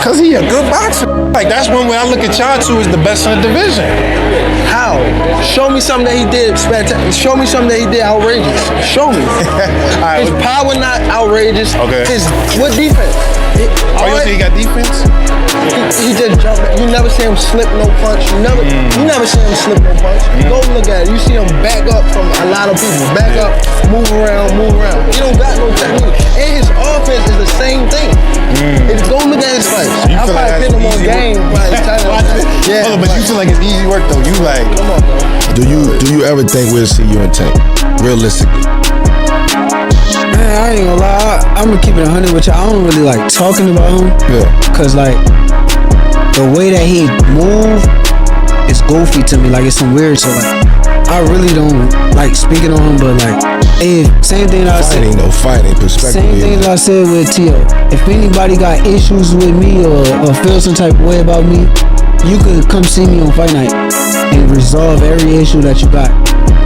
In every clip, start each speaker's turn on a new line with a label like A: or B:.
A: Because he a good boxer. Like, that's one way I look at y'all two as the best in the division.
B: How? Show me something that he did spectacular. Show me something that he did outrageous. Show me.
A: All right,
B: his power not outrageous.
A: Okay.
B: What defense?
A: You think he got defense?
B: He just jumped. You never see him slip no punch. You never see him slip no punch. Go look at it. You see him back up from a lot of people. Back up, move around. He don't got no technique. And his offense is the same thing. Go look at his fights. I probably put him on game.
A: Yeah, but you feel like it's easy work though. You like,
B: come on, bro.
C: Do you ever think we'll see you in Tank? Realistically.
D: Man, I ain't gonna lie. I'm gonna keep it 100 with you. I don't really like talking about him. Yeah. Cause like the way that he move is goofy to me. Like it's some weird shit. Like I really don't like speaking on him, but like, same thing that I said.
C: No fighting perspective.
D: Same thing that I said with Tio. If anybody got issues with me or feel some type of way about me, you could come see me on fight night and resolve every issue that you got.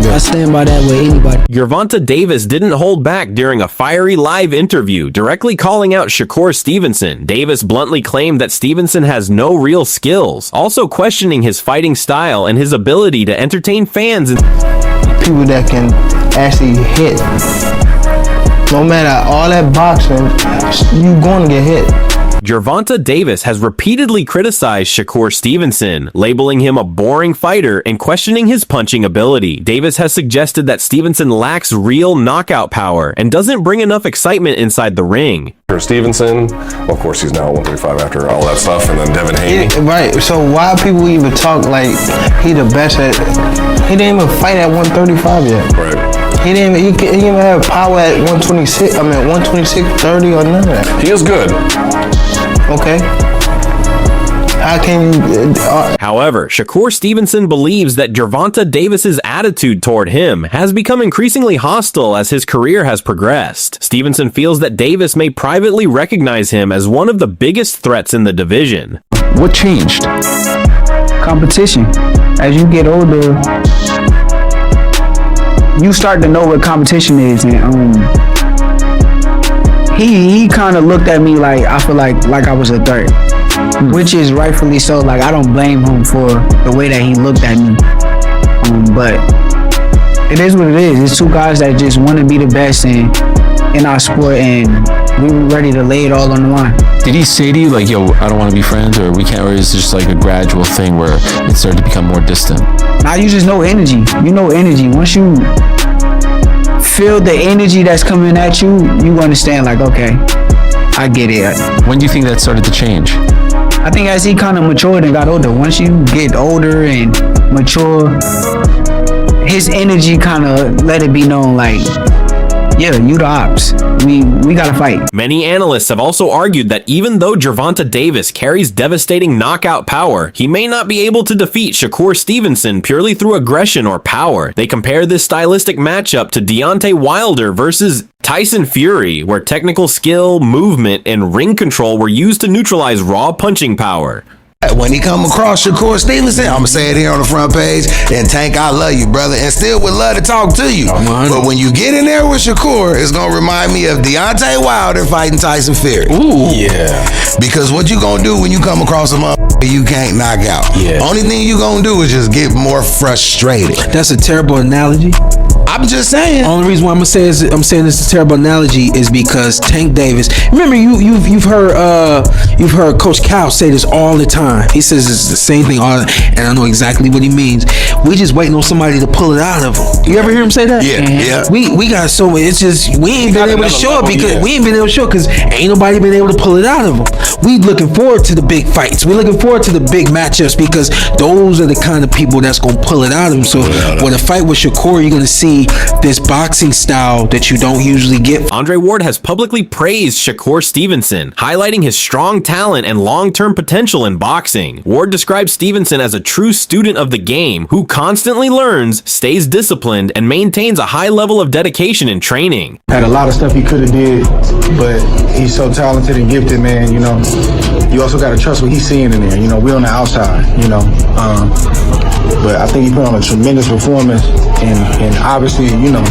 D: Yeah. I stand by that with anybody.
E: Gervonta Davis didn't hold back during a fiery live interview, directly calling out Shakur Stevenson. Davis bluntly claimed that Stevenson has no real skills, also questioning his fighting style and his ability to entertain fans.
B: People that can actually hit. No matter all that boxing, you going to get hit.
E: Gervonta Davis has repeatedly criticized Shakur Stevenson, labeling him a boring fighter and questioning his punching ability. Davis has suggested that Stevenson lacks real knockout power and doesn't bring enough excitement inside the ring.
F: Stevenson, well, of course, he's now 135 after all that stuff, and then Devin Haney.
B: Right, so why people even talk like he the best at, he didn't even fight at 135 yet.
F: Right.
B: He didn't even have power at 126, 126.30 or none of that.
F: He is good.
B: Okay. How can you...
E: However, Shakur Stevenson believes that Gervonta Davis's attitude toward him has become increasingly hostile as his career has progressed. Stevenson feels that Davis may privately recognize him as one of the biggest threats in the division.
G: What changed?
H: Competition. As you get older, you start to know what competition is, and he kind of looked at me like I feel like I was a threat, which is rightfully so. Like I don't blame him for the way that he looked at me, but it is what it is. It's two guys that just want to be the best in our sport, and we were ready to lay it all on the line.
G: Did he say to you like, "Yo, I don't want to be friends," or we can't, or is it just like a gradual thing where it started to become more distant?
H: Now you just know energy. You know energy. Once you feel the energy that's coming at you, you understand like, okay, I get it.
G: When do you think that started to change?
H: I think as he kind of matured and got older. Once you get older and mature, his energy kind of let it be known like, yeah, you the ops. We gotta fight.
E: Many analysts have also argued that even though Gervonta Davis carries devastating knockout power, he may not be able to defeat Shakur Stevenson purely through aggression or power. They compare this stylistic matchup to Deontay Wilder versus Tyson Fury, where technical skill, movement, and ring control were used to neutralize raw punching power.
C: When he come across Shakur Stevenson, I'm going to say it here on the front page, and Tank, I love you, brother, and still would love to talk to you. But when you get in there with Shakur, it's going to remind me of Deontay Wilder fighting Tyson Fury.
G: Ooh. Yeah.
C: Because what you going to do when you come across a motherfucker you can't knock out?
G: Yeah.
C: Only thing you going to do is just get more frustrated.
D: That's a terrible analogy.
C: I'm just saying.
D: Only reason why I'm saying this is a terrible analogy is because Tank Davis. Remember, you've heard Coach Cal say this all the time. He says it's the same thing, and I know exactly what he means. We just waiting on somebody to pull it out of him. You ever hear him say that?
C: Yeah, yeah.
D: We got so much. It's just we ain't been able to show it because ain't nobody been able to pull it out of him. We looking forward to the big fights. We're looking forward to the big matchups because those are the kind of people that's gonna pull it out of him. So when a fight with Shakur, you're gonna see this boxing style that you don't usually get.
E: Andre Ward has publicly praised Shakur Stevenson, highlighting his strong talent and long-term potential in boxing. Ward describes Stevenson as a true student of the game who constantly learns, stays disciplined, and maintains a high level of dedication in training.
I: Had a lot of stuff he could have did, but he's so talented and gifted, man. You know, you also got to trust what he's seeing in there. You know, we're on the outside, you know. But I think he put on a tremendous performance, and obviously, you know,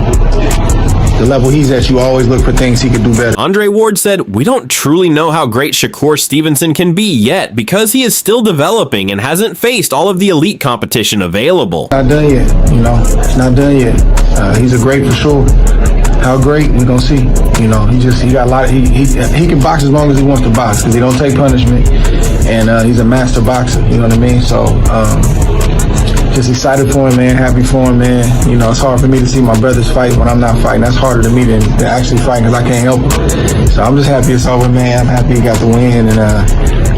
I: the level he's at, you always look for things he could do better.
E: Andre Ward said, "We don't truly know how great Shakur Stevenson can be yet because he is still developing and hasn't faced all of the elite competition available."
I: Not done yet, it's not done yet. He's a great for sure. How great, we gonna see. He got a lot of, he can box as long as he wants to box because he don't take punishment, and he's a master boxer, you know what I mean? So, just excited for him, man. Happy for him, man. It's hard for me to see my brothers fight when I'm not fighting. That's harder to me than actually fighting because I can't help him. So I'm just happy it's over, man. I'm happy he got the win and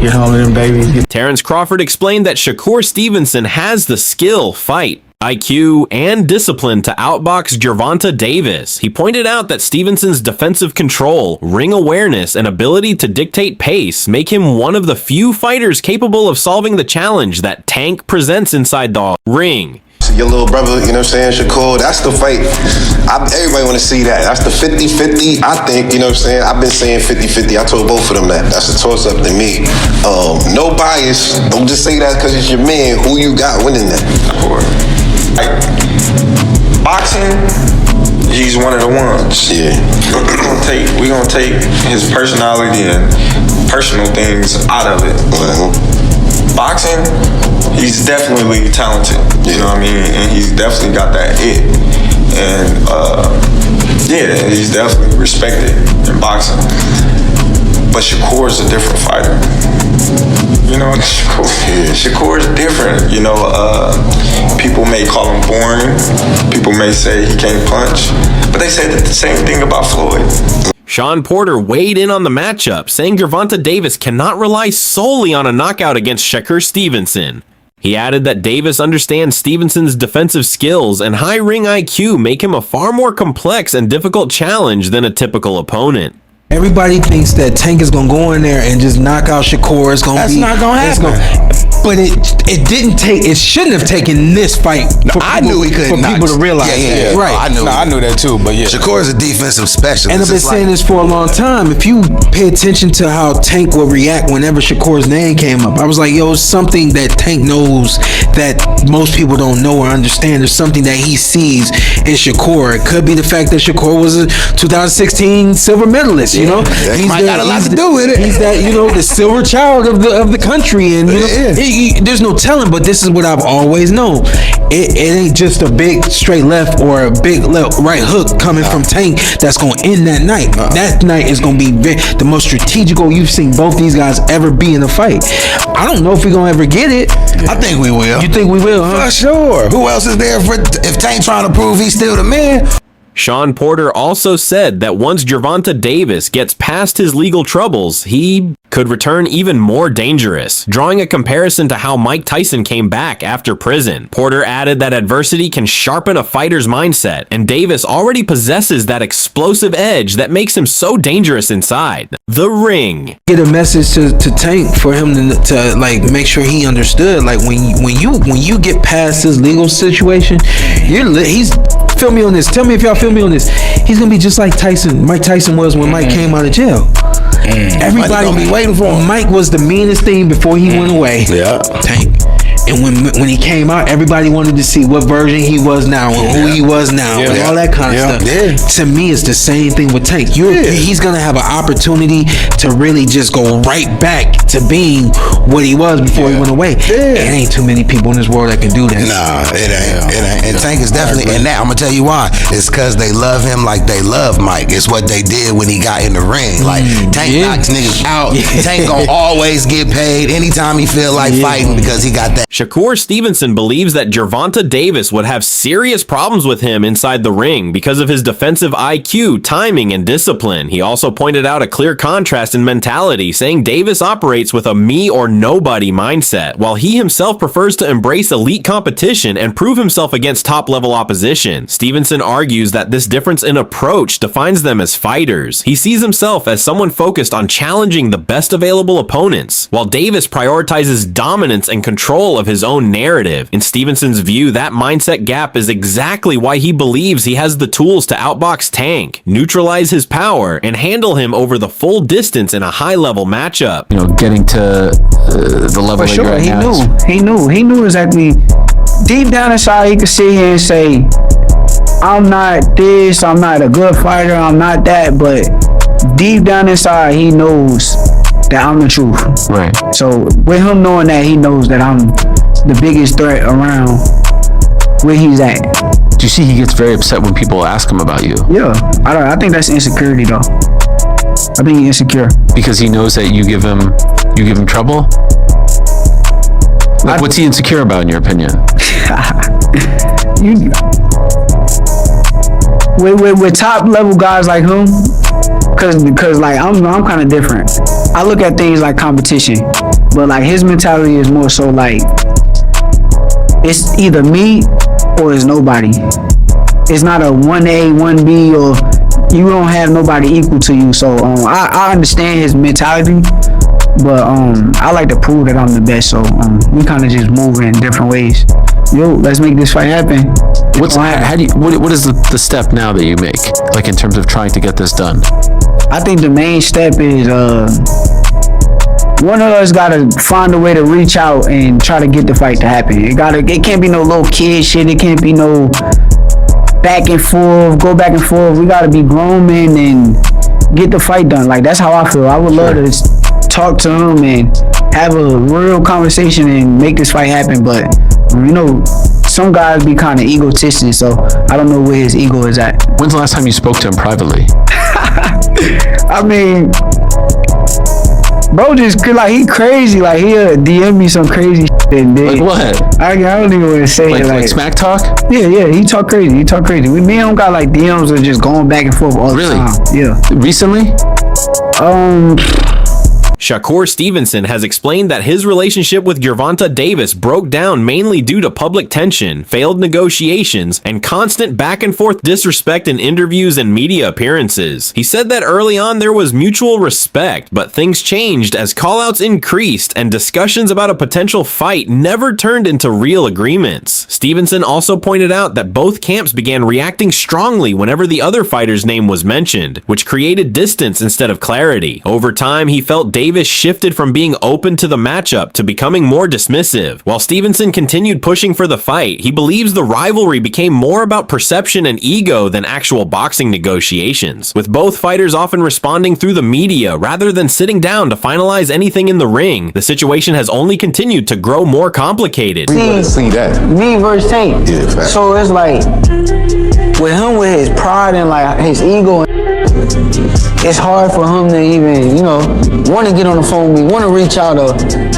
I: get home to them babies.
E: Terrence Crawford explained that Shakur Stevenson has the skill, fight, IQ, and discipline to outbox Gervonta Davis. He pointed out that Stevenson's defensive control, ring awareness, and ability to dictate pace make him one of the few fighters capable of solving the challenge that Tank presents inside the ring.
J: Your little brother, Shakur, that's the fight. Everybody want to see that. That's the 50-50. I think, I've been saying 50-50. I told both of them that. That's a toss-up to me. No bias. Don't just say that because it's your man. Who you got winning that?
K: Boxing, he's one of the ones.
J: Yeah.
K: We're gonna take his personality and personal things out of it. Boxing, he's definitely talented. You know what I mean? And he's definitely got that it. And he's definitely respected in boxing. But Shakur's a different fighter. Shakur's different. People may call him boring. People may say he can't punch. But they say the same thing about Floyd.
E: Sean Porter weighed in on the matchup, saying Gervonta Davis cannot rely solely on a knockout against Shakur Stevenson. He added that Davis understands Stevenson's defensive skills and high ring IQ make him a far more complex and difficult challenge than a typical opponent.
D: Everybody thinks that Tank is gonna go in there and just knock out Shakur.
C: That's not gonna happen.
D: But it didn't take. It shouldn't have taken this fight.
C: I knew he couldn't.
D: For people to realize.
C: Yeah.
D: Right.
C: I knew that too. But yeah, Shakur is a defensive specialist.
D: And I've been saying this for a long time. If you pay attention to how Tank would react whenever Shakur's name came up, I was like, it's something that Tank knows that most people don't know or understand. There's something that he sees in Shakur. It could be the fact that Shakur was a 2016 silver medalist. He
C: might got a lot to do with it.
D: He's that the silver child of the country, and there's no telling. But this is what I've always known. It ain't just a big straight left or a big left right hook coming from Tank that's gonna end that night. That night is gonna be the most strategical you've seen both these guys ever be in a fight. I don't know if we're gonna ever get it.
C: I think we will.
D: You think we will, huh?
C: For sure. Who else is there if Tank trying to prove he's still the man?
E: Sean Porter also said that once Gervonta Davis gets past his legal troubles, he could return even more dangerous, drawing a comparison to how Mike Tyson came back after prison. Porter added that adversity can sharpen a fighter's mindset, and Davis already possesses that explosive edge that makes him so dangerous inside the ring.
D: Get a message to Tank for him to make sure he understood. Like when you get past this legal situation, he's feel me on this. Tell me if y'all feel me on this. He's gonna be just like Mike Tyson was when Mike came out of jail. Everybody
C: gonna be waiting for him.
D: Mike was the meanest thing before he went away.
C: Yeah.
D: Tank. And when he came out, everybody wanted to see what version he was now and who he was now and all that kind of stuff. To me, it's the same thing with Tank. He's going to have an opportunity to really just go right back to being what he was before he went away. It ain't too many people in this world that can do that.
C: Nah, it ain't. And Tank is definitely, and that, I'm going to tell you why. It's because they love him like they love Mike. It's what they did when he got in the ring. Like, Tank knocks niggas out. Tank going to always get paid anytime he feel like fighting because he got that.
E: Shakur Stevenson believes that Gervonta Davis would have serious problems with him inside the ring because of his defensive IQ, timing, and discipline. He also pointed out a clear contrast in mentality, saying Davis operates with a me or nobody mindset, while he himself prefers to embrace elite competition and prove himself against top-level opposition. Stevenson argues that this difference in approach defines them as fighters. He sees himself as someone focused on challenging the best available opponents, while Davis prioritizes dominance and control of his own narrative. In Stevenson's view, that mindset gap is exactly why he believes he has the tools to outbox Tank, neutralize his power, and handle him over the full distance in a high-level matchup.
G: Getting to the level that you're at now.
H: He knew exactly. Deep down inside, he could sit here and say, I'm not this, I'm not a good fighter, I'm not that, but deep down inside, he knows that I'm the truth.
G: Right.
H: So with him knowing that, he knows that I'm the biggest threat around where he's at.
G: Do you see he gets very upset when people ask him about you?
H: Yeah, I think that's insecurity though. I think he's insecure.
G: Because he knows that you give him trouble? Like, what's he insecure about in your opinion?
H: With top level guys like him, cause like I'm kind of different. I look at things like competition, but like his mentality is more so like it's either me or it's nobody. It's not a 1A, 1B, or you don't have nobody equal to you. So I understand his mentality, but I like to prove that I'm the best. So we kind of just move in different ways. Yo, let's make this fight happen.
G: What is the step now that you make, like in terms of trying to get this done?
H: I think the main step is one of us gotta find a way to reach out and try to get the fight to happen. It can't be no little kid shit. It can't be no back and forth, go back and forth. We gotta be grown men and get the fight done. Like, that's how I feel. I would love to talk to him and have a real conversation and make this fight happen, but you know, some guys be kind of egotistic, so I don't know where his ego is at.
G: When's the last time you spoke to him privately?
H: I mean, bro, just like he crazy. Like he'll DM me some crazy shit. And
G: like what?
H: I don't even want to say it.
G: Like smack talk?
H: Yeah. He talk crazy. Me and him got like DMs that just going back and forth all the time. Yeah.
G: Recently?
E: Shakur Stevenson has explained that his relationship with Gervonta Davis broke down mainly due to public tension, failed negotiations, and constant back and forth disrespect in interviews and media appearances. He said that early on there was mutual respect, but things changed as callouts increased and discussions about a potential fight never turned into real agreements. Stevenson also pointed out that both camps began reacting strongly whenever the other fighter's name was mentioned, which created distance instead of clarity. Over time, he felt Davis shifted from being open to the matchup to becoming more dismissive. While Stevenson continued pushing for the fight, he believes the rivalry became more about perception and ego than actual boxing negotiations, with both fighters often responding through the media rather than sitting down to finalize anything in the ring. The situation has only continued to grow more complicated.
B: See that. Me versus Tank.
J: Yeah,
B: so it's like, with him, with his pride and like his ego, it's hard for him to even, you know, want to get on the phone with me, want to reach out or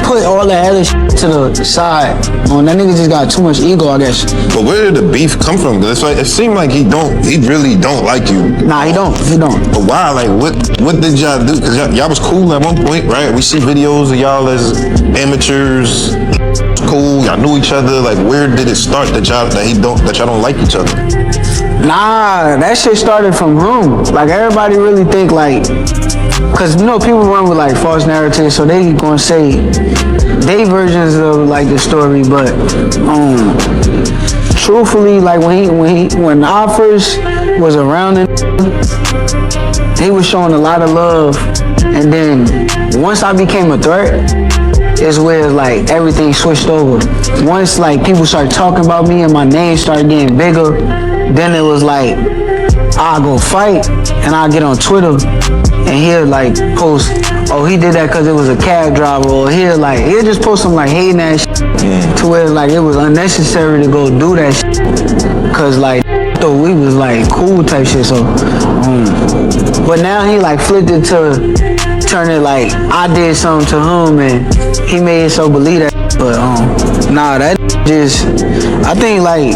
B: put all that other shit to the side. That nigga just got too much ego, I guess.
J: But where did the beef come from? Cause it's like, it seemed like he really don't like you.
B: Nah, he don't.
J: But why? Like, what did y'all do? Cause y'all was cool at one point, right? We see videos of y'all as amateurs. Cool, y'all knew each other. Like, where did it start that y'all don't like each other?
B: Nah, that shit started from home. Like, everybody really think like, cause you know people run with like false narratives, so they gonna say they versions of like the story. But truthfully, like when I first was around him, he was showing a lot of love, and then once I became a threat, is where like everything switched over. Once like people started talking about me and my name started getting bigger, then it was like I'll go fight and I'll get on Twitter and he'll like post, oh, he did that because it was a cab driver, or he'll just post some like hating that shit, to where like it was unnecessary to go do that shit, cause like though we was like cool type shit. So but now he like flipped it to turn it like I did something to him and he made it so believe that. But nah, that just, I think like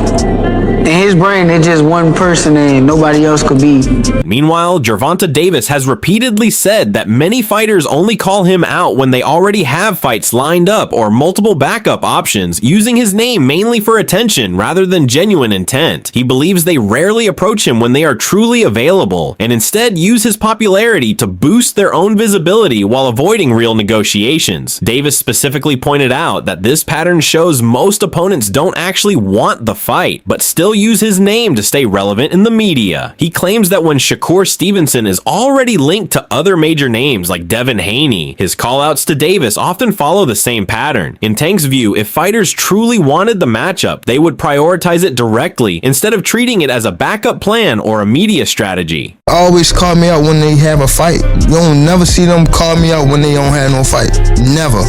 B: in his brain, it's just one person and nobody else could be.
E: Meanwhile, Gervonta Davis has repeatedly said that many fighters only call him out when they already have fights lined up or multiple backup options, using his name mainly for attention rather than genuine intent. He believes they rarely approach him when they are truly available, and instead use his popularity to boost their own visibility while avoiding real negotiations. Davis specifically pointed out that this pattern shows most opponents don't actually want the fight, but still use his name to stay relevant in the media. He claims that when Shakur Stevenson is already linked to other major names like Devin Haney, his callouts to Davis often follow the same pattern. In Tank's view, if fighters truly wanted the matchup, they would prioritize it directly instead of treating it as a backup plan or a media strategy.
B: Always call me out when they have a fight. You don't never see them call me out when they don't have no fight. Never.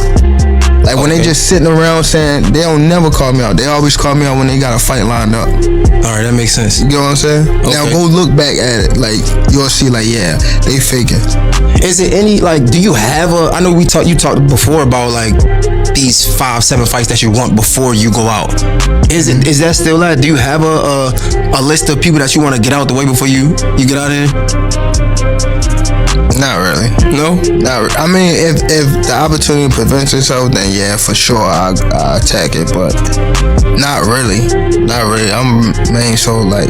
B: Like when they just sitting around saying, they don't never call me out. They always call me out when they got a fight lined up.
L: All right, that makes sense.
B: You know what I'm saying? Okay. Now go look back at it. Like you'll see, like they faking.
L: Is it any do you have a? I know you talked before about like these 5-7 fights that you want before you go out. Is that still that? Do you have a list of people that you want to get out the way before you get out of here?
B: Not really.
L: No?
B: Not really. I mean, if the opportunity presents itself, then yeah, for sure I'll attack it. But not really. Not really. I'm so like